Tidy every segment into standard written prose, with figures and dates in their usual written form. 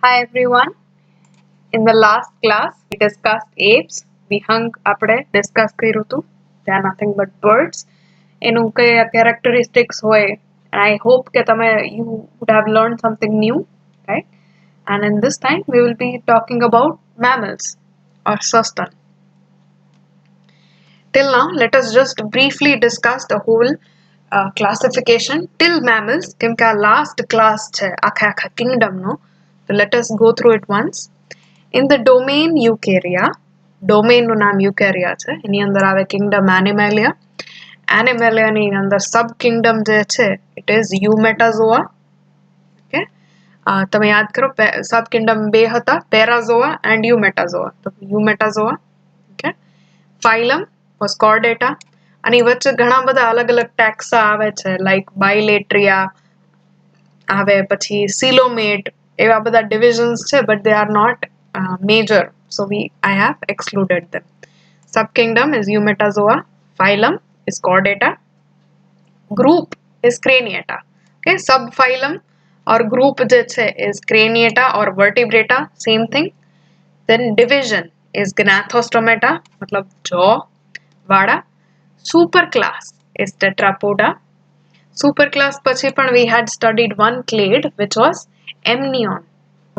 Hi everyone. In the last class, we discussed apes. We આપણે discuss કર્યું હતું. They are nothing but birds. એનું કયા characteristics હોય. And I hope that you would have learned something new, right? And in this time, we will be talking about mammals or સસ્તન. Till now, let us just briefly discuss the whole classification till mammals. કેમ કે આ last class છે આખા kingdom no. So let us go through it once. In the domain Eukarya, domain નું નામ Eukarya છે. એની અંદર આવે kingdom Animalia. Animalia ની અંદર sub kingdom જે છે it is Eumetazoa. Okay? તમે યાદ કરો sub kingdom બે હતા Parazoa and Eumetazoa. તો Eumetazoa. Okay? Phylum was Chordata. અને વચ્ચે ઘણા બધા અલગ-અલગ taxa આવે છે like Bilateria આવે પછી Coelomate એવા બધા divisions છે but they are not major, so I have excluded them. Subkingdom is Eumetazoa, phylum is Chordata, group is Craniata. Okay, subphylum or group je che is Craniata or Vertebrata, same thing. Then division is Gnathostomata, matlab jaw vada. Superclass is Tetrapoda. Superclass પછી પણ we had studied one clade which was Amnion.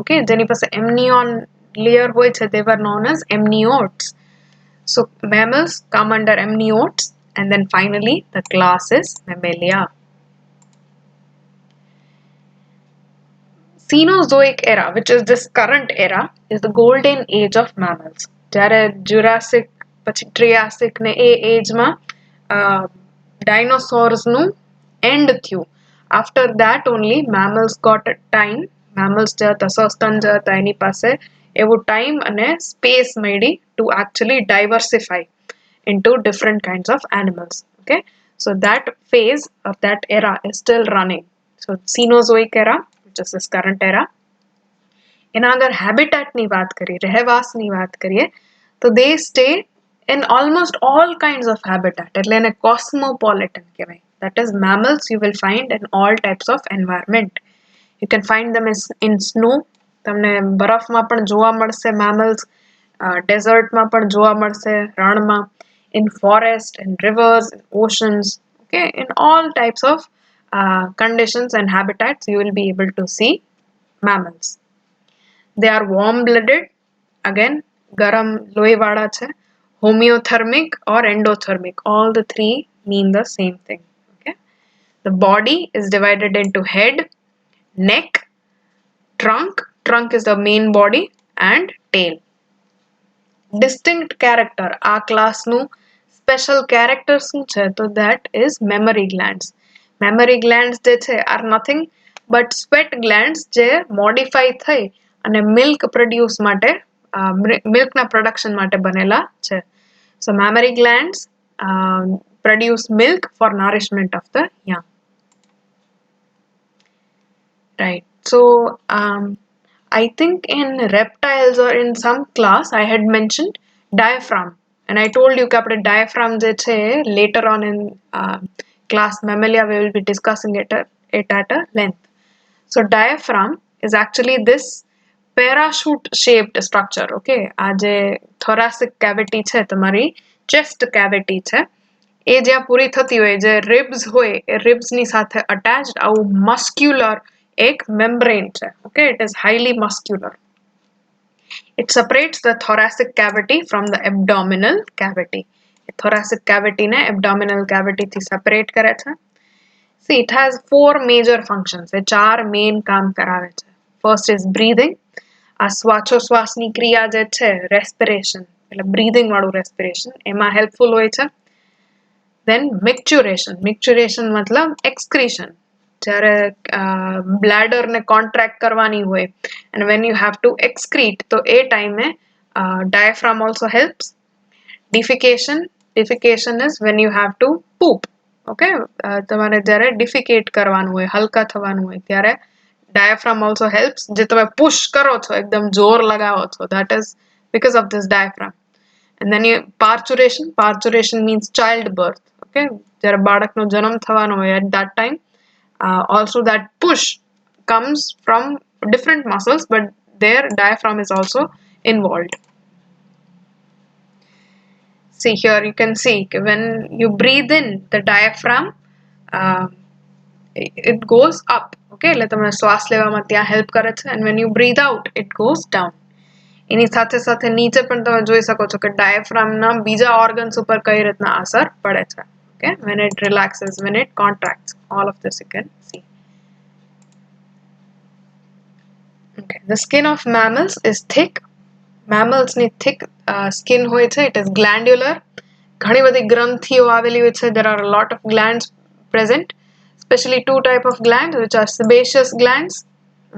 Okay, જેની પાસે amnion layer હોય છે they were known as amniotes. So mammals come under amniotes, and then finally the class is Mammalia. Cenozoic era, which is this current era, is the golden age of mammals. જ્યારે Jurassic પછી Triassic ને એ age માં dinosaurs નું end થયું. After that only mammals got a time. Mammals જે હતા સસ્તન જે હતા એની પાસે એવું time અને space મળી to actually diversify into different kinds of animals. Okay, so that phase of that era is still running. So Cenozoic era, which is this current era. એના અગર habitat ની વાત કરીએ, રહેવાસ ની વાત કરીએ, તો they stay in almost all kinds of habitat. એટલે એને cosmopolitan કહેવાય. That is, mammals you will find in all types of environment. You can find them in snow. તમને બરફમાં પણ જોવા મળશે mammals. Desertમાં પણ જોવા મળશે, રણમાં. In forest, in rivers, in oceans. Okay, in all types of conditions and habitats you will be able to see mammals. They are warm-blooded. Again, garam લોહીવાળા છે. Homeothermic or endothermic. All the three mean the same thing. Okay. The body is divided into head, neck, trunk. Trunk is the main body, and tail. Distinct character. આ ક્લાસનું special character શું છે? તો that is mammary glands. Mammary glands જે છે are nothing but sweat glands જે modify થઈ અને milk produce માટે milkના production માટે બનેલા છે. So mammary glands produce milk for nourishment of the young. Right. So I think in reptiles or in some class I had mentioned diaphragm, and I told you that diaphragm je che later on in class Mammalia we will be discussing it at a length. So diaphragm is actually this parachute shaped structure. Okay, આ જે thoracic cavity છે તમારી chest cavity છે એ જ્યાં પૂરી થતી હોય જે ribs હોય એ ribs ની સાથે attached આવું muscular એક membrane છે. Okay, it is highly muscular. It separates the thoracic cavity from the abdominal cavity. Thoracic cavity ને abdominal cavity થી separate કરે છે. See, it has four major functions. એ ચાર main કામ કરાવે છે. First is breathing. આ શ્વાસોશ્વાસની ક્રિયા જે છે respiration, એટલે breathing વાળું respiration એમાં helpful હોય છે. Then micturition. Micturiration મતલબ excretion. જ્યારે bladder ને contract કરવાની હોય and when you have to excrete તો એ ટાઈમે diaphragm also helps. Defecation. Defecation is when you have to poop. Okay, તમારે જ્યારે defecate કરવાનું હોય હલકા થવાનું હોય ત્યારે diaphragm also helps. જે તમે push કરો છો એકદમ જોર લગાવો છો that is because of this diaphragm. And then parturition. Parturition means childbirth. Okay, જ્યારે બાળકનો જન્મ થવાનો હોય at that time also that push comes from different muscles but their diaphragm is also involved. See here, you can see when you breathe in, the diaphragm uh, it goes up. Okay, એટલે તમને શ્વાસ લેવામાં ત્યાં help કરે છે, and when you breathe out it goes down. એની સાથે સાથે નીચે પણ તમે જોઈ શકો છો કે diaphragm ના બીજા organs ઉપર કઈ રીતના અસર પડે છે. Okay, when it relaxes, when it contracts, all of this you can see. Okay, the skin of mammals is thick. Mammals ની thick skin હોય છે. It is glandular. ઘણી બધી ગ્રંથિઓ આવેલી હોય છે. There are a lot of glands present, especially two type of glands, which are sebaceous glands,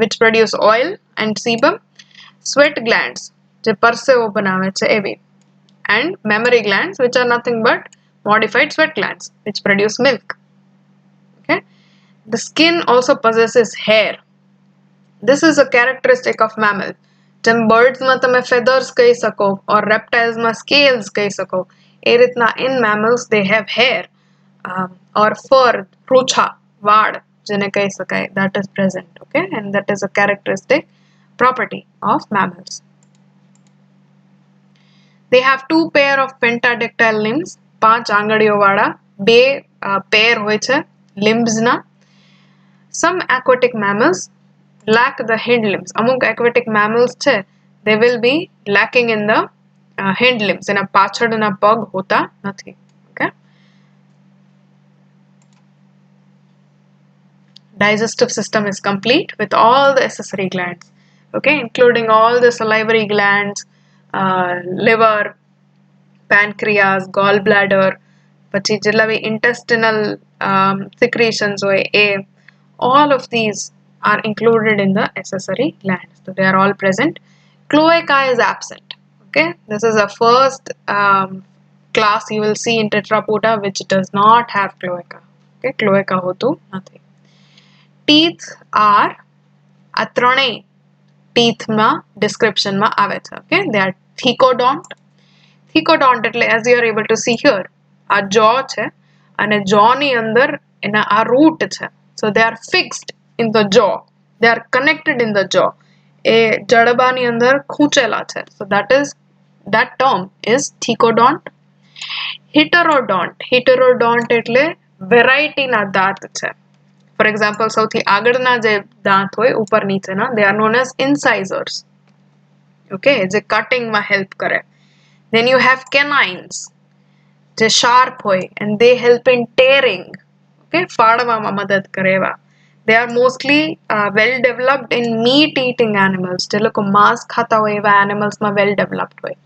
which produce oil and sebum, sweat glands, જે પરસેવો બનાવે છે એવી, and mammary glands, which are nothing but modified sweat glands, which produce milk. Okay, the skin also possesses hair. This is a characteristic of mammal. જેમ birds માં તમે feathers કહી શકો, or reptiles માં scales કહી શકો, એ રીતના in mammals they have hair, or fur, પૂંછા, વાળ જેને કહી શકાય, that is present. Okay, and that is a characteristic property of mammals. They have two pair of pentadactyl limbs, 5 આંગળીઓ વાળા 2 pair હોય છે limbs ના. Some aquatic mammals lack the hind limbs. Among aquatic mammals છે, they will be lacking in the hind limbs. એના પાછળના પગ હોતા નથી. Okay. Digestive system is complete with all the accessory glands. Okay, including all the salivary glands, liver, pancreas, gallbladder, પછી જેટલા બી intestinal secretions હોય એ, all of these are included in the accessory glands. So they are all present. Cloaca is absent. Okay, this is the first class you will see in Tetrapoda which does not have cloaca. Okay, cloaca હોતું નથી. Teeth are આ ત્રણેય teeth માં description માં આવે છે. Okay, they are thecodont. Thecodont એટલે as you are able to see here, આ jaw છે અને jaw ની અંદર એના આ root છે. So they are fixed in the jaw. They are connected in the jaw. એ જડબાની અંદર ખૂંચેલા છે. So that term is thecodont. Heterodont. Heterodont એટલે variety ના દાંત છે. For example, સૌથી આગળના જે દાંત હોય ઉપર નીચેના, they are known as incisors. Okay, જે cutting માં help કરે. Then you have canines, જે sharp હોય, and they help in tearing. Okay, ફાડવામાં મદદ કરે એવા. They are mostly well developed in meat eating animals. જે લોકો માંસ ખાતા હોય એવા animals માં well developed હોય.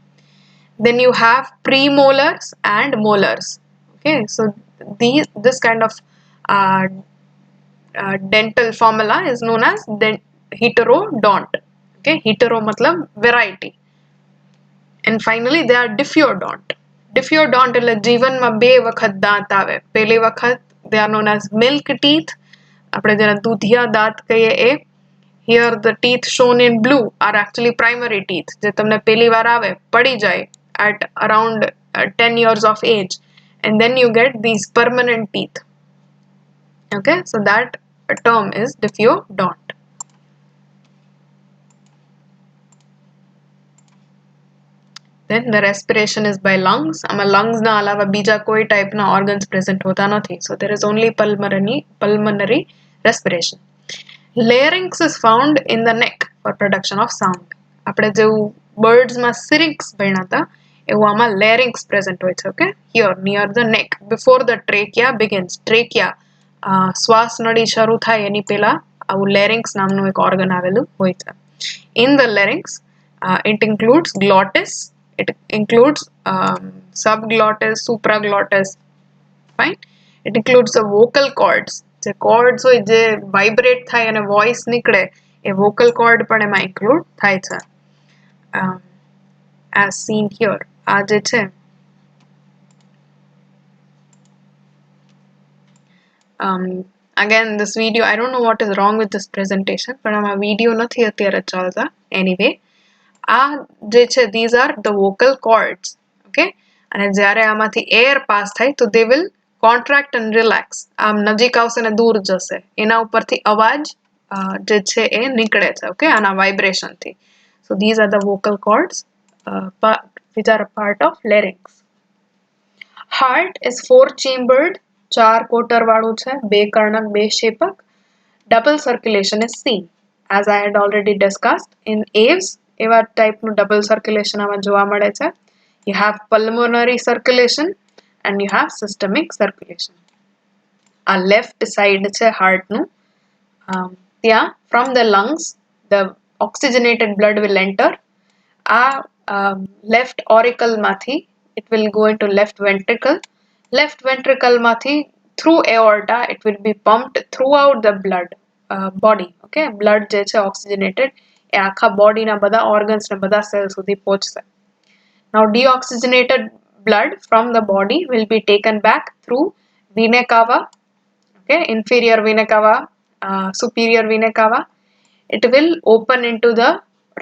Then you have premolars and molars. Okay, so this kind of dental formula is known as heterodont. Okay, hetero matlab variety. And finally they are diffeodont. Diffeodont એટલે જીવનમાં 2 વખત દાંત આવે. પહેલી વખત they are known as milk teeth. આપણે જેને દૂધિયા દાંત કહીએ એ. Here the teeth shown in blue are actually primary teeth. જે તમને પહેલી વાર આવે, પડી જાય at around 10 years of age, and then you get these permanent teeth. Okay, so that term is diffeodont. Then the respiration is by lungs. આમાં lungs ના અલાવા બીજા કોઈ type ના organs present હોતા નથી. So there is only pulmonary respiration. Larynx is found in the neck for production of sound. આપણે જેવું birds માં syrinx ભણ્યા હતા, એવું આમાં larynx present હોય છે. Okay, here near the neck before the trachea begins. Trachea શ્વાસ નળી શરૂ થાય એની પહેલા આવું larynx નામનું એક organ આવેલું હોય છે. In the larynx, it includes glottis, it includes subglottis, supraglottis. Fine. It includes the vocal cords. જે cords હોય જે vibrate થાય અને voice નીકળે, એ vocal cord પણ એમાં include થાય છે. As seen here, આ જે છે again this video, I don't know what is wrong with this presentation, but આમાં video નથી અત્યારે ચાલતા. Anyway, આ જે છે, these are the vocal cords. Okay, અને જ્યારે આમાંથી air pass થાય તો they will contract and relax. આમ નજીક આવશે ને દૂર જશે, એના ઉપરથી અવાજ જે છે એ નીકળે છે ઓકે આના વાઇબ્રેશન થી so these are the vocal cords which are a part of larynx. Heart is four chambered, ચાર કોટર વાળું છે, બે કર્ણક, બે શેપક. Double circulation is seen as I had already discussed in aves એવા ટાઈપનું double circulation આમાં જોવા મળે છે. You have pulmonary circulation and you have systemic circulation. આ left side છે heart નું ત્યાં from the lungs the oxygenated blood will enter. આ left auricle માંથી it will go into left ventricle માંથી through aorta it will be pumped throughout the blood body okay blood જે છે oxygenated એ આખા body ના બધા organs ને બધા cells સુધી પહોંચશે. Now deoxygenated blood from the body will be taken back through vena cava okay inferior vena cava superior vena cava. It will open into the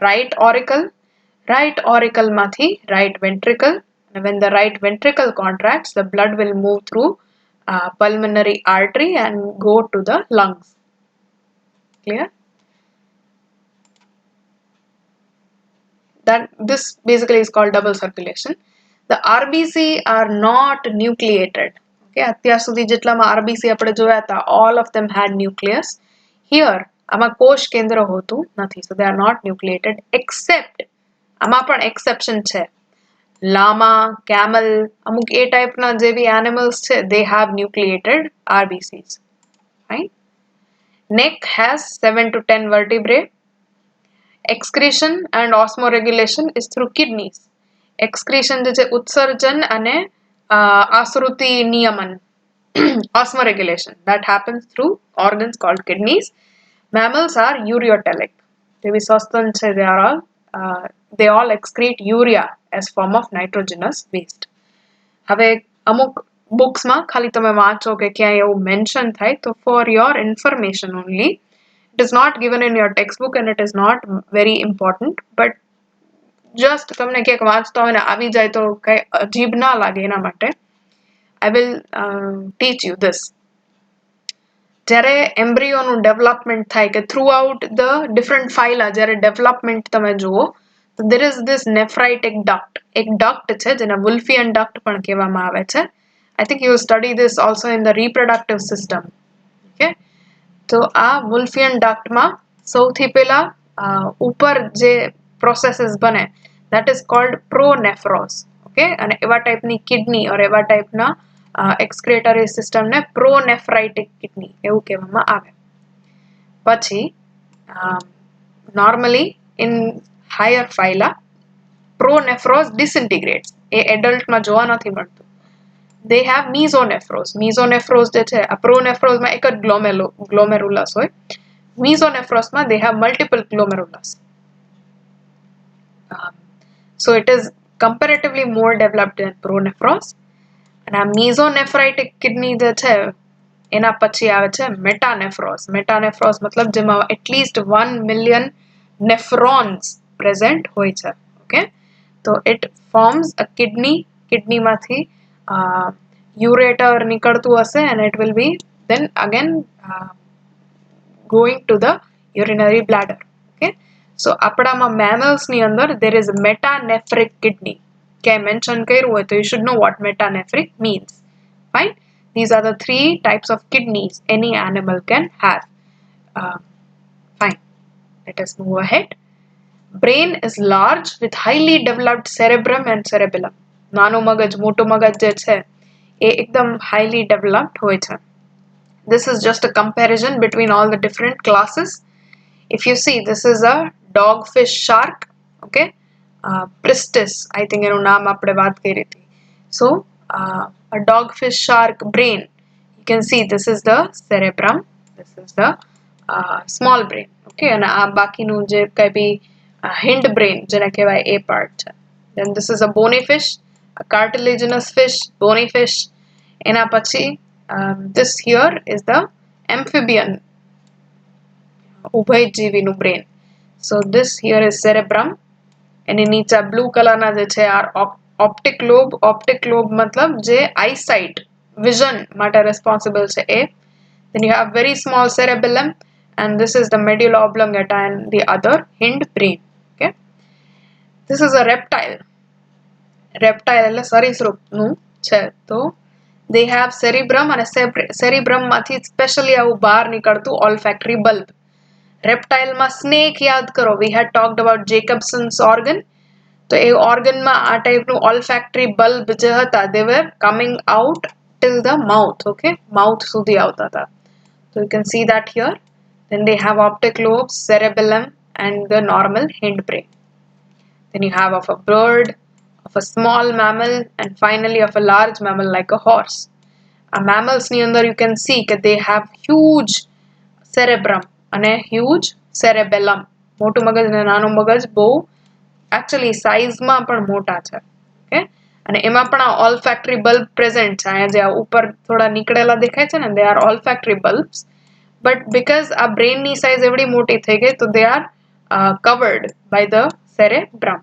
right auricle mathi right ventricle, and when the right ventricle contracts the blood will move through pulmonary artery and go to the lungs. Clear? That this basically is called double circulation. The RBC are not nucleated. Okay, અત્યાર સુધી જેટલામાં RBC આપણે જોયા હતા all of them had nucleus. Here આમાં કોષ કેન્દ્ર હોતું નથી, so they are not nucleated except આમાં પણ exception છે. llama, camel, અમુક એ ટાઈપના જે બી animals છે they have nucleated RBCs. Right? Neck has 7 to 10 vertebrae. Excretion and osmoregulation is through kidneys. Excretion જે છે ઉત્સર્જન અને આશ્રુતિ નિયમન osmoregulation that happens through organs called kidneys. Mammals are ureotelic. They all excrete urea as form of nitrogenous waste. હવે અમુક books માં ખાલી તમે વાંચો કે ક્યાંય એવું mention થાય તો for your information only. It is not given in your textbook and it is not very important, but just તમને ક્યાંક વાંચતા હોય ને આવી જાય તો કઈ અજીબ ના લાગે એના માટે I will teach you this. જ્યારે એમ્બ્રિયોનું ડેવલપમેન્ટ થાય કે થ્રુ આઉટ ધ ડિફરન્ટ ફાઇલા જ્યારે ડેવલપમેન્ટ તમે જુઓ તો there is this nephritic duct. એક duct છે જેને Wolffian duct પણ કહેવામાં આવે છે. I think you will study this also in the reproductive system. Okay? તો આ Wolffian duct માં સૌથી પહેલા ઉપર જે processes બને that is called pronephros. Okay? અને એવા ટાઈપની કિડની or એવા ટાઈપના excretory system ને pronephritic kidney એવું કહેવામાં આવે. પછી normally in higher phyla pronephros disintegrates. A adult માં જોવા નથી મળતું. They have mesonephros. Mesonephros જે છે આ pronephros માં એક જ glomerulus હોય. Mesonephros માં they have multiple glomerulus. So it is comparatively more developed than pronephros. અને આ mesonephritic kidney જે છે એના પછી આવે છે metanephros. Metanephros મતલબ જેમાં at least 1 million nephrons present હોય છે. Okay? So it forms a kidney. Kidney માંથી ureter નીકળતું હશે and it will be then again going to the urinary bladder. Okay? So આપણામાં mammals ની અંદર there is a metanephric kidney. Okay, mention કર્યું હોય તો you should know what metanephric means. Fine? These are the 3 types of kidneys any animal can have. Fine. Let us move ahead. Brain is large with highly developed cerebrum and cerebellum. નાનું મગજ મોટું મગજ જે છે એ એકદમ highly developed હોય છે. This is just a comparison between all the different classes. If you see, this is a dogfish shark. Okay? Pristis, I think એનું નામ આપણે વાત કરી હતી. So, a dogfish shark brain. You can see this is the cerebrum. This is the small brain. Okay? અને આ બાકીનું જે કઈ બી hind brain જેને કહેવાય એ part છે. Then this is a bony fish, a cartilaginous fish, bony fish. એના પછી this here is the amphibian ઉભયજીવીનું brain. So this here is cerebrum. એની નીચે બ્લુ કલરના જે છે આ ઓપ્ટિક લોબ મતલબ જે આઈસાઇટ વિઝન માટે રેસ્પોન્સિબલ છે એ. Then you have very small cerebellum and this is the medulla oblongata and the other hindbrain. Okay, this is a reptile. Reptile એટલે સરીસૃપનું છે. તો they have cerebrum અને cerebrum માંથી specially આવું બહાર નીકળતું olfactory bulb. Reptile માં snake યાદ કરો, we had talked about Jacobson's organ. તો એ organ માં આ ટાઈપનું olfactory bulb જે હતા, they were coming out till the mouth. Okay, mouth સુધી આવતા હતા. So you can see that here. Then they have optic lobes, cerebellum and the normal hindbrain. Then you have of a bird, of a small mammal, and finally of a large mammal like a horse. Mammals ni andar you can see that they have huge cerebrum and a huge cerebellum. મોટું મગજ અને નાનું મગજ બહુ actually size માં પણ મોટા છે. Okay, અને એમાં પણ આ olfactory bulb present છે. અહીંયા જે ઉપર થોડા નીકળેલા દેખાય છે ને, they are olfactory bulbs. But because our brain ની size એવડી મોટી થઈ ગઈ, so they are covered by the cerebrum.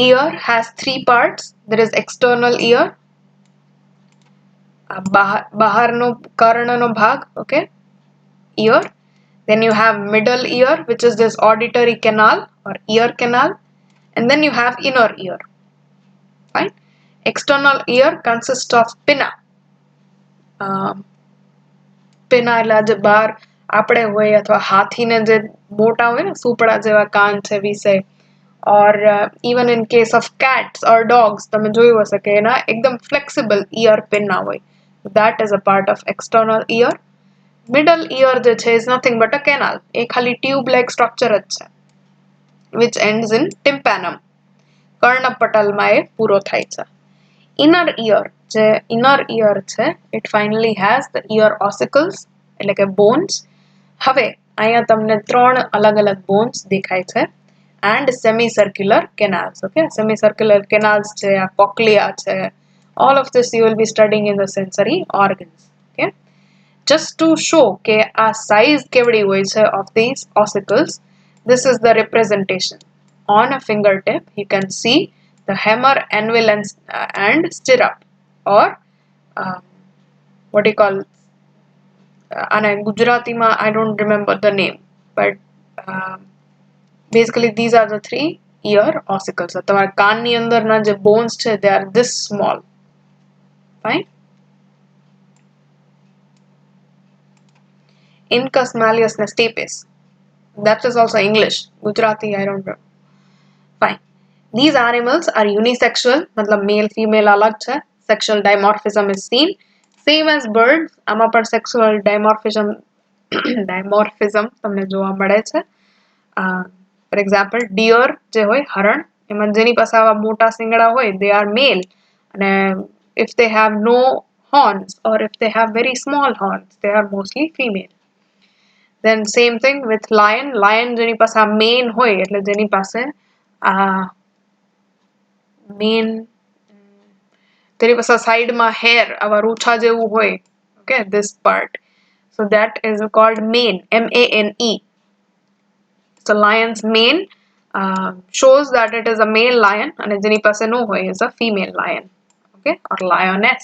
Ear has three parts. There is external ear, baharno karnano bhag, okay, ear. Then you have middle ear, which is this auditory canal or ear canal, and then you have inner ear. Fine. External ear consists of pinna. Pinna એટલે જે બહાર આપણે હોય અથવા હાથીને જે મોટા હોય ને સુપડા જેવા કાન છે વિશે, or even in case of cats or dogs તમે જોયું હશે કે એના એકદમ flexible ear pinna હોય. That is a part of external ear. Middle ear જે છે is nothing but a canal. એ ખાલી tube like structure જ છે, which ends in tympanum. કર્ણપટલમાં એ પૂરો થાય છે. Inner ear જે inner ear છે, it finally has the ear ossicles એટલે કે bones. હવે અહીંયા તમને ત્રણ અલગ અલગ bones દેખાય છે and semicircular canals. Okay, semicircular canals છે, આ cochlea છે. All of this you will be studying in the sensory organs. Okay, just to show કે આ size કેવડી હોય છે of these ossicles, this is the representation. On a fingertip you can see the hammer, anvil and stirrup, or what do you call and in Gujarati ma I don't remember the name, but basically these are the three ear ossicles. તમારા કાનની અંદરના જે bones છે, they are this small. Fine. Incus malleus and stapes, that is also English. Gujarati I don't know. Fine. These animals are unisexual, matlab male female alag છે. Sexual dimorphism is seen. Same as birds, આમાં પણ sexual dimorphism તમને જોવા મળે છે. For example, deer જે હોય હરણ, એમાં જેની પાસે આવા મોટા શિંગડા હોય, they are male. અને if they have no horns or if they have very small horns, they are mostly female. Then same thing with lion. Lion જેની પાસે આ mane હોય, એટલે જેની પાસે mane તેની પાસે સાઈડમાં hair આવા રૂછા જેવું હોય. Okay, this part. So that is called mane, M-A-N-E. So lion's mane shows that it is a male lion, and જેની પાસે no હોય is a female lion. Okay, or lioness.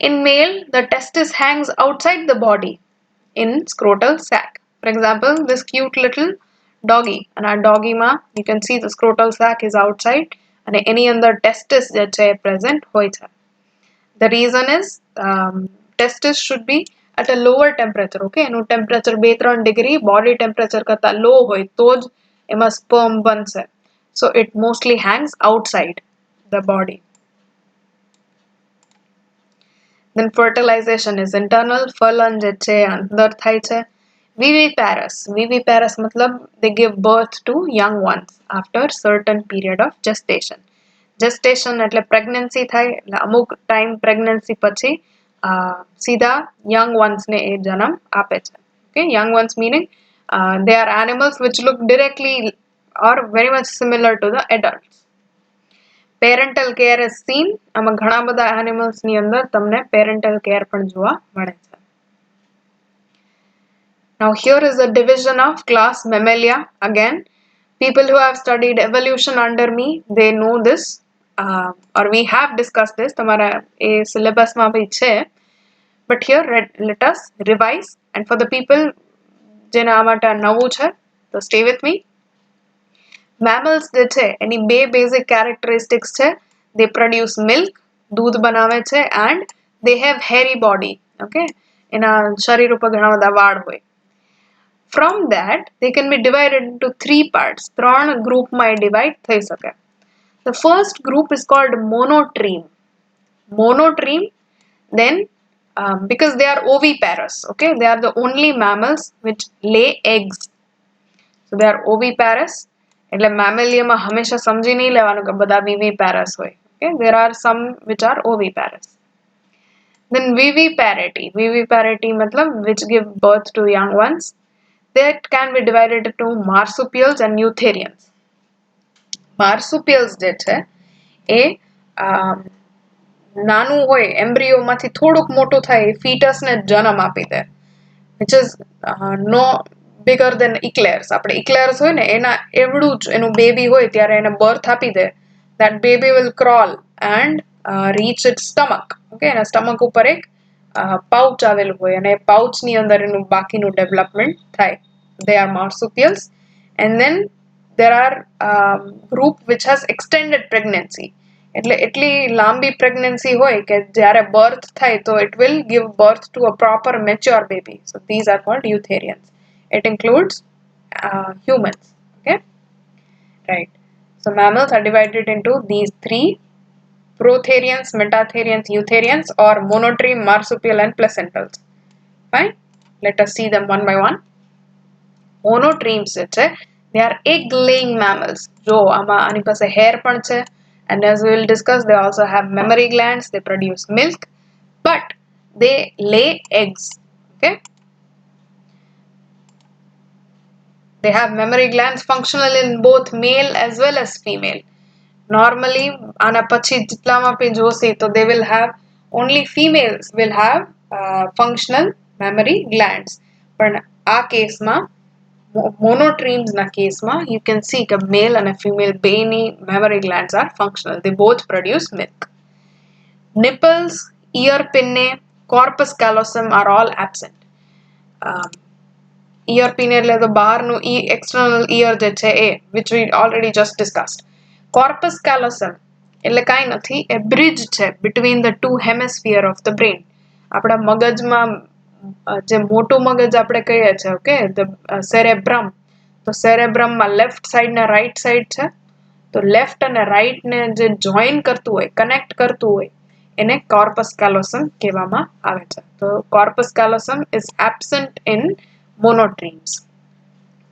In male, the testis hangs outside the body in scrotal sac. For example, this cute little doggy, and our doggy ma, you can see the scrotal sac is outside, and any other testis that is present hoy cha. The reason is testis should be at a lower temperature. Okay, no temperature 2-3 degree body temperature karta low hoy to જ એમાં sperm બનશે. So it mostly hangs outside the body. Then fertilization is internal. ફલન જે છે અંદર થાય છે. Viviparous. Viviparous matlab they give birth to young ones after certain period of gestation. Gestation એટલે pregnancy થાય, એટલે અમુક time pregnancy પછી સીધા young ones ને એ જન્મ આપે છે. Okay, young ones meaning they are animals which look directly or very much similar to the adults. Parental care is seen. આમાં ઘણા બધા animals ની અંદર તમને parental care પણ જોવા મળે છે. Now here is the division of class Mammalia. Again, people who have studied evolution under me, they know this, or we have discussed this. તમારા એ syllabus માં ભી છે. But here let us revise, and for the people જેને આ માટે નવું છે તો stay with me. Mammals જે છે એની બે basic characteristics છે. They produce milk, दूध बनावे છે, and they have hairy body. Okay, એના શરીર ઉપર ઘણા બધા વાળ હોય. From that they can be divided into three parts. ત્રણ ગ્રુપમાં divide થઈ શકે. The first group is called monotreme. Monotreme, then because they are oviparous, okay, they are the only mammals which lay eggs. So they are oviparous. એટલે mammaliaમાં હંમેશા સમજી નહીં લેવાનું કે બધા viviparous હોય. Okay, there are some which are oviparous. Then viviparity. Viviparity मतलब which give birth to young ones. That can be divided into marsupials and eutherians. Marsupials જે છે એ નાનું હોય એમ્બ્રિયોમાંથી થોડુંક મોટું થાય ફીટસને જન્મ આપી દે, which is no bigger than eclairs. આપણે eclairs હોય ને એના એવડું જ એનું બેબી હોય ત્યારે એને બર્થ આપી દે. That baby will crawl and reach its stomach. Okay, એના stomach ઉપર એક પાઉચ આવેલું હોય અને પાઉચની અંદર એનું બાકીનું ડેવલપમેન્ટ થાય. They are marsupials. And then there are group which has extended pregnancy. એટલે એટલી લાંબી pregnancy હોય કે જ્યારે birth થાય તો it will give birth to a proper mature baby. So these are called eutherians. It includes humans. Okay, right. So mammals are divided into these three: protherians, metatherians, eutherians, or monotreme, marsupial, and placentals. Fine. Let us see them one by one. Monotremes છે they are egg laying mammals. જો આમાં આની પાસે hair પણ છે, and as we will discuss they also have mammary glands. They produce milk, but they lay eggs. Okay, they have mammary glands functional in both male as well as female. Normally આના પછી જેટલામાં પણ જોશે તો they will have only females will have functional mammary glands. પણ આ કેસમાં monotremes na case ma you can see that male and a female bony mammary glands are functional. They both produce milk. Nipples, ear pinnae, corpus callosum are all absent. Ear pinnae એટલે તો બહારનું external ear જે છે એ, which we already just discussed. Corpus callosum એટલે કાંઈ નથી, a bridge છે between the two hemisphere of the brain. આપણા મગજમાં જે મોટું મગજ આપણે કહીએ છે, ઓકે, ધ સેરેબ્રમ. તો સેરેબ્રમમાં લેફ્ટ સાઈડ ને રાઈટ સાઈડ છે. તો લેફ્ટ અને રાઈટ ને જે જોઈન કરતું હોય, કનેક્ટ કરતું હોય, એને કોર્પસ કાલોસમ કહેવામાં આવે છે. તો corpus કાલોસમ is absent in monotremes.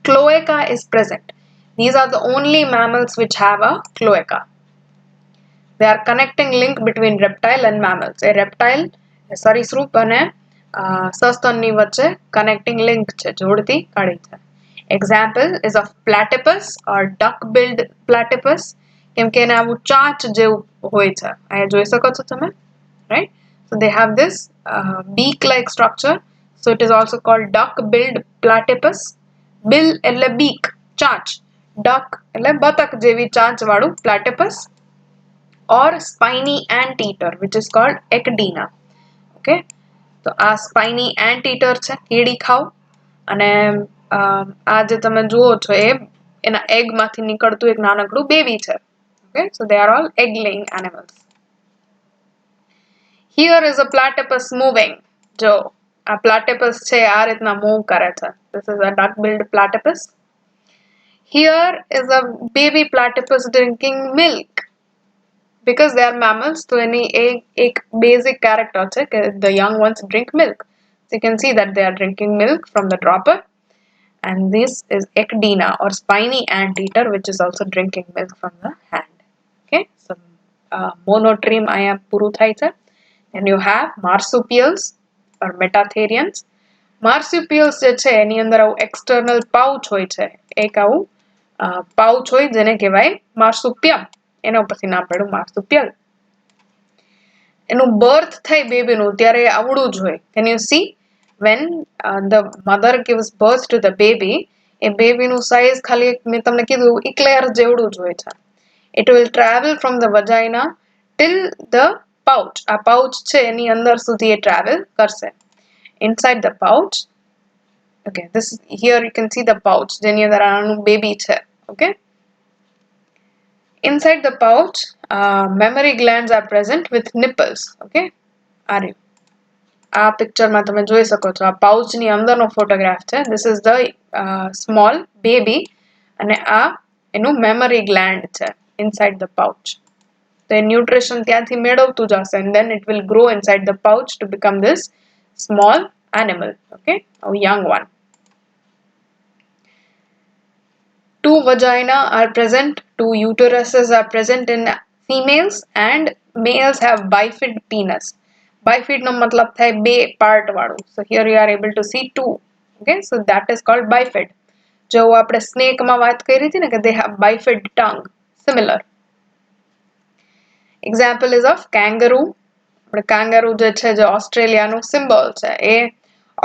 Cloaca is present. These are the only mammals which have a cloaca. They are connecting link between reptile and mammals. A reptile સરીસૃપ અને સસ્તનની વચ્ચે કનેક્ટિંગ લિંક છે, જોડતી કડી છે. Example is of platypus or duck-billed platypus, કેમ કે એને આવું ચાંચ જેવું હોય છે. આ જોઈ શકો છો તમે, right? So they have this beak-like structure. So it is also called duck-billed platypus. Bill એટલે beak, ચાંચ. Duck એટલે બતક જેવી ચાંચ વાળું platypus. Or spiny anteater, which is called ecdina. Okay, તો આ સ્પાઇની એન્ટીટર છે, કીડી ખાવ. અને આ જે તમે જુઓ છો એ એના એગ માંથી નીકળતું એક નાનકડું બેબી છે. Okay, so they are all egg laying animals. Here is a platypus moving. જો આ platypus છે આ રીતના મૂવ કરે છે. This is a duck-billed platypus. Here is a baby platypus drinking milk. Because they are mammals, so any एक basic character है कि the young ones drink milk. So you can see that they are drinking milk from the dropper. And this is ecdina or spiny anteater, which is also drinking milk from the hand. Okay, so monotreme आया पूરું થાય છે. And you have marsupials or metatherians. Marsupials જે છે એની અંદર આવું external pouch હોય છે. એક આવું pouch હોય જેને કહેવાય marsupium. એના ઉપરથી નામ પડ્યું marsupial. એનું બર્થ થાય બેબીનું ત્યારે આવડું જ હોય. Can you see? When the mother gives birth to the baby, એ બેબીનું સાઇઝ ખાલી મેં તમને કીધું ઇક્લેયર જેવડું જ હોય છે. It will travel from the vagina till the pouch, આ પાઉચ છે એની અંદર સુધી એ ટ્રાવેલ કરશે. Inside the pouch, okay, this here you can see the pouch જેની અંદર આનું બેબી છે. okay, inside the pouch memory glands are present with nipples. okay, આ પિક્ચરમાં તમે જોઈ શકો છો, આ પાઉચની અંદરનો ફોટોગ્રાફ છે. This is the small baby અને આ એનું memory gland છે inside the pouch. તો એ ન્યુટ્રિશન ત્યાંથી મેળવતું જશે and then it will grow inside the pouch to become this small animal. okay, a young one. Two vagina are present, two uteruses are present in females and males have bifid penis. Bifid no matlab થાય બે part વાળું. So here you are able to see two. okay, so that is called bifid. જો આપણે snake માં વાત કરી હતી ને કે they have bifid tongue, similar. Example is of kangaroo. આપણે kangaroo જે છે જે ઓસ્ટ્રેલિયાનું સિમ્બોલ છે એ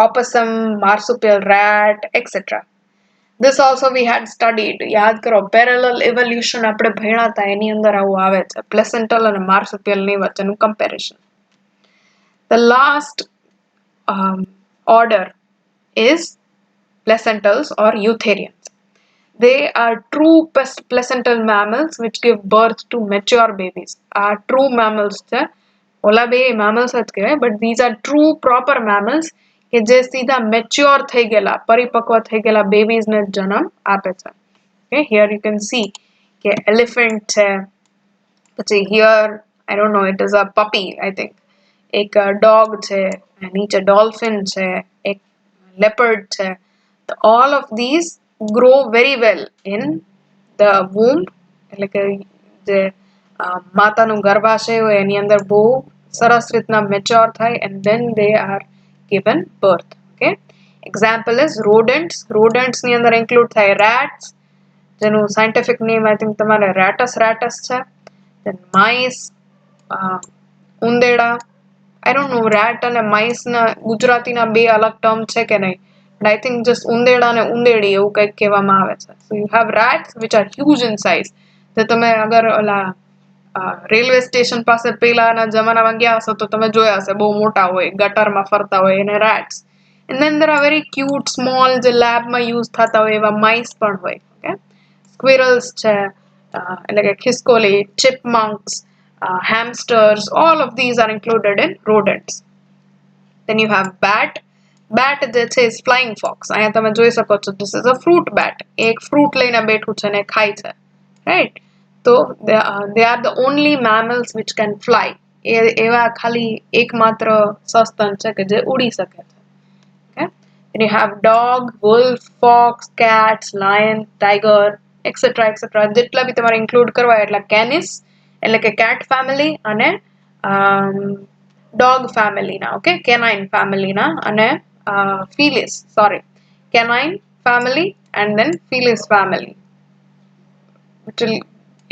opossum, marsupial rat, etc. This also we had studied. યાદ કરો parallel evolution આપણે ભણ્યા હતા એની અંદર આવું આવે છે placental અને marsupial ની વચ્ચેનું comparison. The last order is placentals or eutherians. They are true placental mammals which give birth to mature babies. Are true mammals છે. ઓલા બે mammals જ કહેવાય, but these are true proper mammals કે જે સીધા મેચ્યોર થઈ ગયેલા, પરિપક્વ થઈ ગયેલા બેબીઝ ને જન્મ આપે છે. Okay, here you can see કે elephant છે, પછી here I don't know, it is a puppy I think, એક dog છે, નીચે dolphin છે, એક leopard છે. All of these grow very well in the womb, એટલે કે જે માતાનું ગર્ભાશય હોય એની અંદર બહુ સરસ રીતના મેચ્યોર થાય and then they are given birth. okay, example is rodents. Rodents ની અંદર include થાય rats, જેનું scientific name I think તમારે ratus છે, then mice, ઉંદેડા. I don't know rat અને mice ના ગુજરાતીના બે અલગ ટર્મ છે કે નહીં, but I think just ઉંદેડા અને ઉંદેડી એવું કંઈક કહેવામાં આવે છે. So you have rats which are huge in size. જે તમે અગર ઓલા રેલવે સ્ટેશન પાસે પહેલાના જમાનામાં ગયા હશો તો તમે જોયા હશે, બહુ મોટા હોય, ગટરમાં ફરતા હોય એને rats. And then there are very cute small જે લેબમાં યુઝ થતા હોય એવા mice પણ હોય. okay, squirrels છે, એટલે કે ખિસકોલી, chipmunks, hamsters, all of these are included in rodents. Then you have bat. Bat જે છે is flying fox. અહીંયા તમે જોઈ શકો છો, this is a fruit bat. એક fruit લઈને બેઠું છે ને ખાય છે, right? So they are the only mammals which can fly. એવા ખાલી એકમાત્ર સસ્તન છે કે જે ઉડી શકે છે. okay, then you have dog, wolf, fox, cats, lion, tiger, etc. etc. જેટલા બી તમારે include કરવા એટલા canis એટલે કે cat family અને dog family ના, okay, canine family ના અને felis, sorry, canine family and then felis family, which will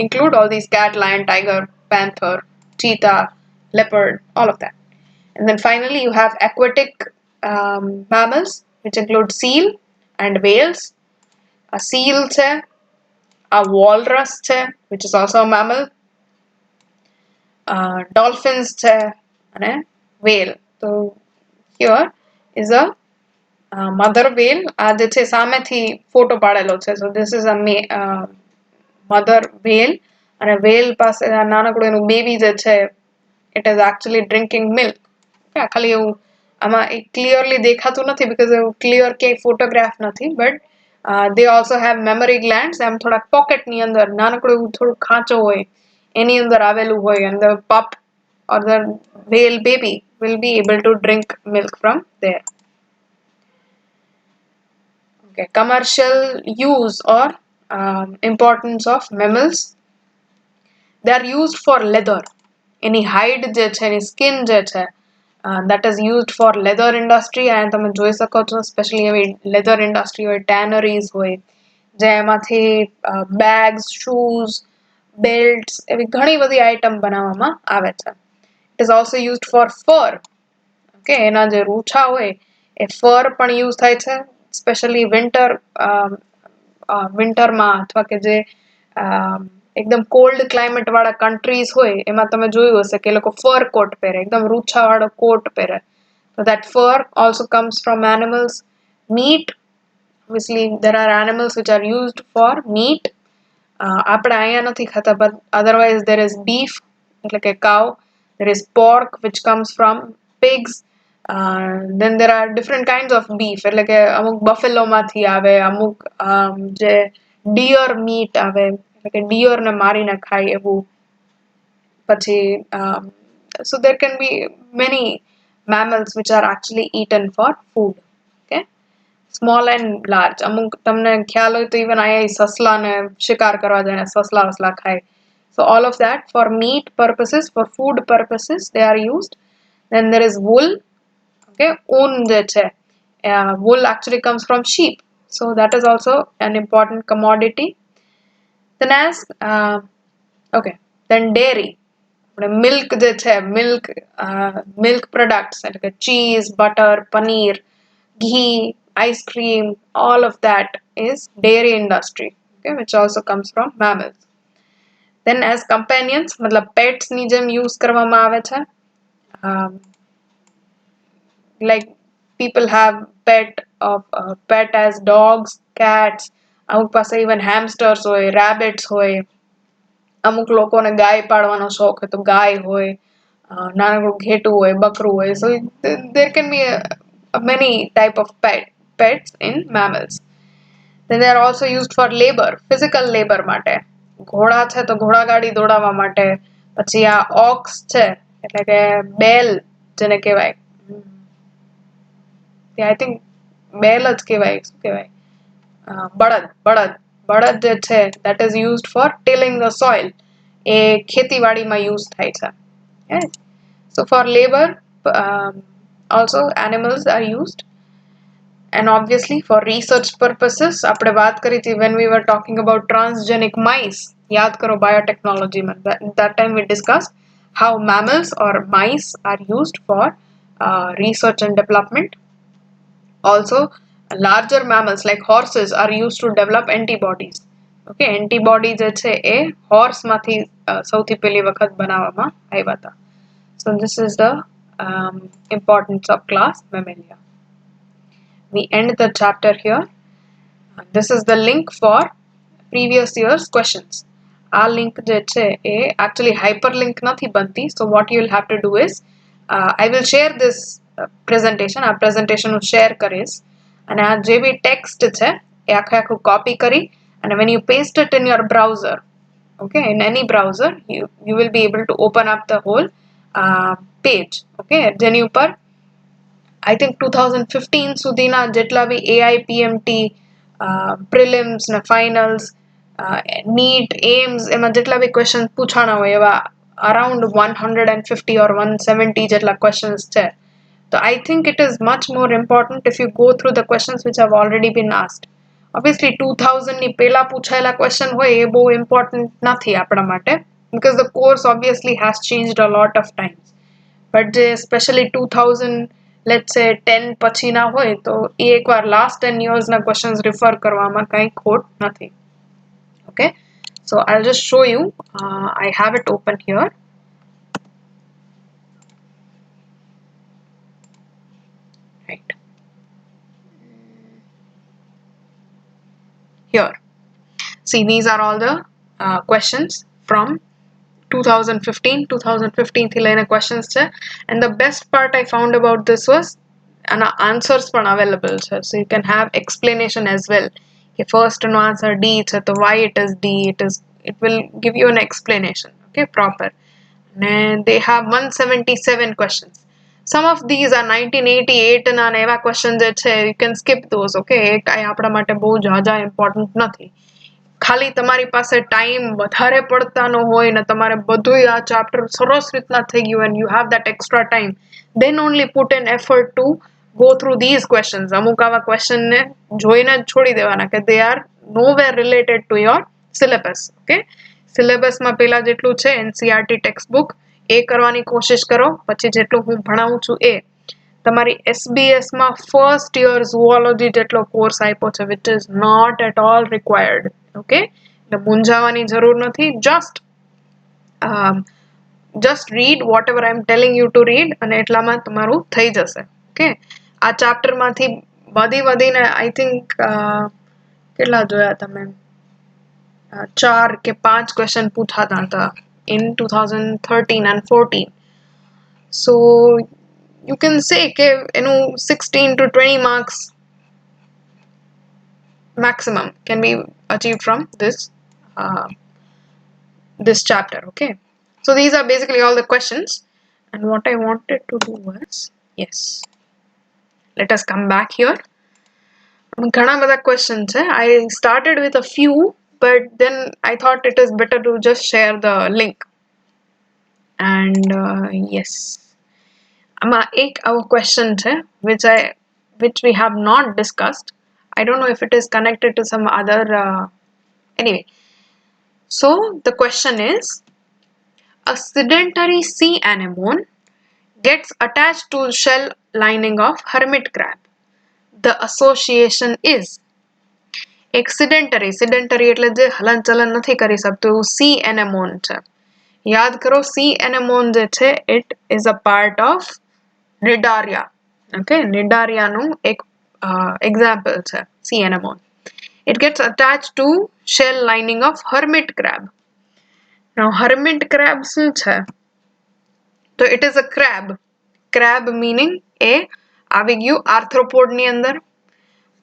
include all these cat, lion, tiger, panther, cheetah, leopard, all of that. And then finally you have aquatic mammals which include seal and whales. A seal છે, a walrus છે, which is also a mammal, dolphins છે અને whale. So here is a mother whale. આ જે છે સામેથી photo પાડેલો છે. So this is a mother whale અને whale પાસે નાનકડું એનું બેબી જે છે it is actually drinking milk. okay, ખાલી એવું આમાં ક્લિયરલી દેખાતું નથી because એવું ક્લિયર કે ફોટોગ્રાફ નથી, but they also have memory glands. આમ થોડાક પોકેટની અંદર નાનકડું એવું થોડું ખાંચો હોય એની અંદર આવેલું હોય and the pup or the whale baby will be able to drink milk from there. okay, commercial use or importance of mammals. They are used for leather. Any hide જે છે, any skin જે છે, that is used for leather industry. and તમે જોઈ શકો છો especially એવી leather industry હોય, tanneries હોય, જેમાંથી bags, shoes, belts એવી ઘણી બધી આઇટમ બનાવવામાં આવે છે. It is also used for fur. okay, એના જે રૂછા હોય એ fur પણ યુઝ થાય છે, especially winter માં અથવા કે જે એકદમ કોલ્ડ ક્લાઇમેટ વાળા કન્ટ્રીઝ હોય એમાં તમે જોયું હશે કે એ લોકો ફર કોટ પહેરે, એકદમ રૂછા વાળો કોટ પહેરે. So that fur also comes from animals. Meat, obviously there are animals which are used for meat. આપણે અહીંયા નથી ખાતા, but otherwise there is beef, એટલે કે cow. There is pork which comes from pigs. Then there are different kinds of beef, એટલે કે અમુક Buffalo માંથી આવે, અમુક જે deer meat આવે, એટલે કે deer ને મારીને ખાય એવું. પછી so there can be many mammals which are actually eaten for food. Okay, small and large. અમુક તમને ખ્યાલ હોય તો even અહીંયા સસલાને શિકાર કરવા જાય ને સસલા વસલા ખાય. So all of that for meat purposes, for food purposes they are used. Then there is wool. Okay, ऊन જે છે, wool actually comes from sheep. So that is also an important commodity. Then as okay, then dairy. Milk જે છે, milk products એટલે કે cheese, butter, paneer, ઘી, ice cream, all of that is dairy industry, okay, which also comes from mammals. Then as companions, मतलब pets ની જેમ use કરવામાં આવે છે. Like people have pet as dogs, cats, અમુક પાસે even hamsters હોય, rabbits હોય. અમુક લોકોને ગાય પાળવાનો શોખ હોય તો ગાય હોય, નાનકડું ઘેટું હોય, બકરું હોય. So there can be many type of pets in mammals. Then they are also used for labor, physical labor માટે. ઘોડા છે તો ઘોડાગાડી દોડાવવા માટે. પછી આ ox છે એટલે કે બેલ જેને કહેવાય, I think બેલ જ કહેવાય, શું કહેવાય, બળદ જે છે that is used for tilling the soil. A ખેતીવાડીમાં use થાય છે. Okay? So for labor also animals are used. And obviously for research purposes, આપણે વાત કરી હતી when we were talking about transgenic mice. યાદ કરો biotechnology માં. That time we discussed how mammals or mice are used for research and development. Also, larger mammals like horses are used to develop antibodies. Okay, antibody જે છે એ horse માંથી સૌથી પહેલી વખત બનાવવામાં આવ્યા હતા. So this is the importance of class Mammalia. We end the chapter here. This is the link for previous year's questions. આ link જે છે એ actually hyperlink નથી બનતી. So what you will have to do is I will share this presentation. આ presentation હું share કરીશ અને આ જે બી text છે એ આખું copy કરી and when you paste it in your browser, okay, in any browser you will be able to open up the whole page. Okay, જેની ઉપર I think 2015 સુધીના જેટલા બી AIPMT prelims ને finals, NEET, AIMS એમાં જેટલા બી questions પૂછાણા હોય એવા around 150 or 170 જેટલા questions છે. So I think it is much more important if you go through the questions which have already been asked. Obviously 2000 ની પહેલા પૂછાયેલા question હોય એ બહુ important નથી આપણા માટે because the course obviously has changed a lot of times. But જે especially 2000 let's say 10 પછીના હોય તો એ એકવાર last 10 years ના questions refer કરવામાં કંઈ ખોટ નથી. Okay, so I'll just show you. I have it open here. Right. Here. See, these are all the questions from 2015 થી લઈને questions છે. And the best part I found about this was આના answers પણ available છે. So you can have explanation as well. કે first no answer D છે તો why it is D, it will give you an explanation, okay, proper. And they have 177 questions. Some of these are 1988 ના એવા questions જે છે you can skip those. Okay, એ કાંઈ આપણા માટે બહુ જાજા important નથી. ખાલી તમારી પાસે ટાઈમ વધારે પડતાનો હોય ને તમારે બધું આ ચેપ્ટર સરસ રીતના થઈ ગયું and you have that extra time, then only put an effort to go through these questions. અમુક આવા question ને જોઈને જ છોડી દેવાના કે they are nowhere related to your syllabus. Okay, syllabus માં પેલા જેટલું છે NCERT textbook એ કરવાની કોશિશ કરો. પછી જેટલું હું ભણાવું છું એ તમારી SBS માં first year zoology જેટલો કોર્સ આપ્યો છે which is not at all required. Okay, એટલે મૂંઝાવાની જરૂર નથી. Just read whatever I'm telling you to read અને એટલામાં તમારું થઈ જશે. ઓકે, આ ચેપ્ટર માંથી વધીને આઈ થિંક કેટલા જોયા તમે, 4 કે 5 ક્વેશ્ચન પૂછાતા હતા in 2013 and 14. So you can say કે એનું 16 to 20 marks maximum can be achieved from this chapter. Okay, so these are basically all the questions, and what I wanted to do was, yes, let us come back here. ઘણા બધા questions છે. I started with a few, but then I thought it is better to just share the link. And yes, આમાં એક આવો question છે which we have not discussed. I don't know if it is connected to some other anyway. So the question is, a sedentary sea anemone gets attached to shell lining of hermit crab. The association is, એક sedentary એટલે જે હલનચલન નથી કરી શકતું એવું sea anemone છે. યાદ કરો, sea anemone જે છે it is a part of Cnidaria. Okay, Cnidaria નું એક example છે sea anemone. It gets attached to shell lining of hermit crab. Now hermit crab શું છે? તો it is a crab meaning એ આવી ગયું arthropod ની અંદર.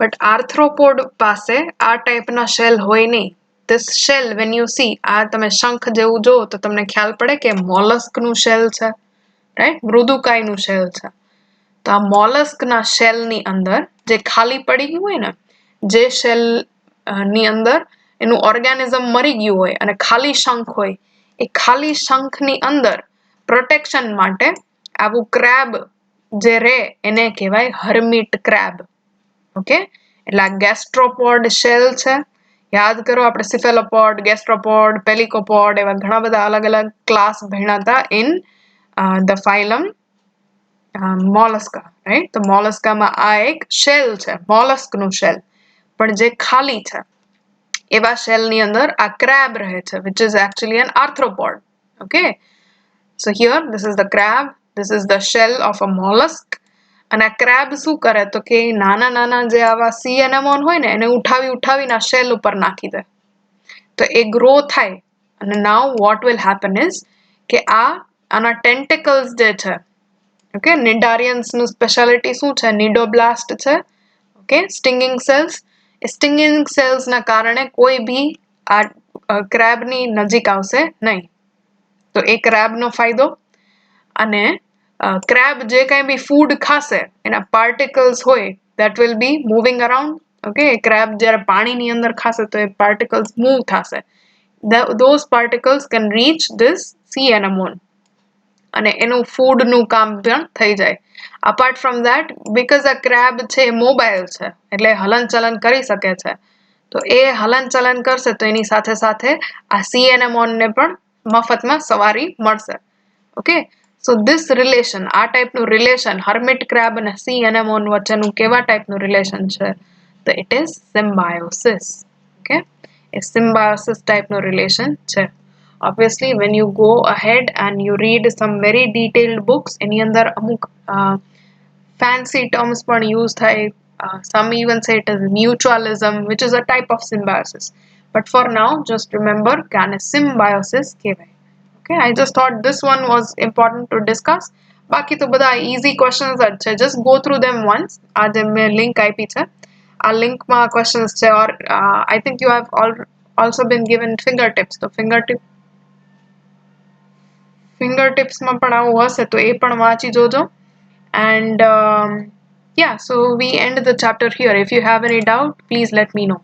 But arthropod પાસે આ ટાઈપના શેલ હોય નહીં. This shell when you see, આ તમે શંખ જેવું જો તો તમને ખ્યાલ પડે કે મોલસ્ક નું શેલ છે, રાઈટ? મૃદુકાય નું શેલ છે. તો આ મોલસ્ક ના શેલ ની અંદર જે ખાલી પડી ગયું હોય ને, જે શેલ ની અંદર એનું ઓર્ગેનિઝમ મરી ગયું હોય અને ખાલી શંખ હોય, એ ખાલી શંખ ની અંદર પ્રોટેક્શન માટે આવું ક્રેબ જે રે એને કહેવાય હર્મિટ ક્રેબ. ઓકે, એટલે આ ગેસ્ટ્રોપોડ શેલ છે. યાદ કરો, આપણે સિફેલોપોડ, ગેસ્ટ્રોપોડ, પેલિકોપોડ એવા ઘણા બધા અલગ અલગ ક્લાસ ભણ્યા હતા ઇન ધ ફાઇલમ મોલસ્કા, રાઈટ? તો મોલસ્કામાં આ એક શેલ છે, મોલસ્ક નું શેલ, પણ જે ખાલી છે એવા શેલ ની અંદર આ ક્રેબ રહે છે, which is actually an arthropod. Okay, so here this is the crab, this is the shell of a mollusk. અને આ ક્રેબ શું કરે તો કે નાના નાના જે આવા sea anemone હોય ને એને ઉઠાવીને આ શેલ ઉપર નાખી દે. તો એ ગ્રો થાય અને now what will happen is કે આના tentacles જે છે, ઓકે, Cnidarians નું સ્પેશિયાલિટી શું છે? નિડોબ્લાસ્ટ છે. Okay, stinging cells. એ સ્ટિંગિંગ સેલ્સ ના કારણે કોઈ ભી આ ક્રેબ ની નજીક આવશે નહીં. તો એ ક્રેબ નો ફાયદો. અને ક્રેબ જે કંઈ બી ફૂડ ખાશે એના પાર્ટિકલ્સ હોય that will be moving around. Okay, crab જ્યારે પાણીની અંદર ખાશે તો એ પાર્ટિકલ્સ મૂવ થશે. Those particles can reach this sea anemone અને એનું ફૂડનું કામ પણ થઈ જાય. Apart from that, because આ ક્રેબ છે એ મોબાઈલ છે એટલે હલનચલન કરી શકે છે, તો એ હલનચલન કરશે તો એની સાથે સાથે આ sea anemone ને પણ મફતમાં સવારી મળશે. ઓકે, so this relation, આ ટાઈપનું રિલેશન hermit crab અને sea anemone વચ્ચેનું કેવા ટાઈપનું રિલેશન છે? તો it is symbiosis. Okay, A symbiosis ટાઈપનું રિલેશન છે. Obviously when you go ahead and you read some very detailed books, એની અંદર અમુક fancy terms પણ use થાય. Some even say it is mutualism, which is a type of symbiosis. But for now, just remember કે આને symbiosis કહેવાય. Okay, I just thought this one was important to discuss. બાકી તો બધા easy questions જ છે. Just go through them once. આ જે મેં link આપી છે, આ linkમાં questions છે. Or I think you have also been given fingertips. તો fingertipsમાં પણ આવું હશે તો એ પણ વાંચી જોજો. And yeah, so we end the chapter here. If you have any doubt, please let me know.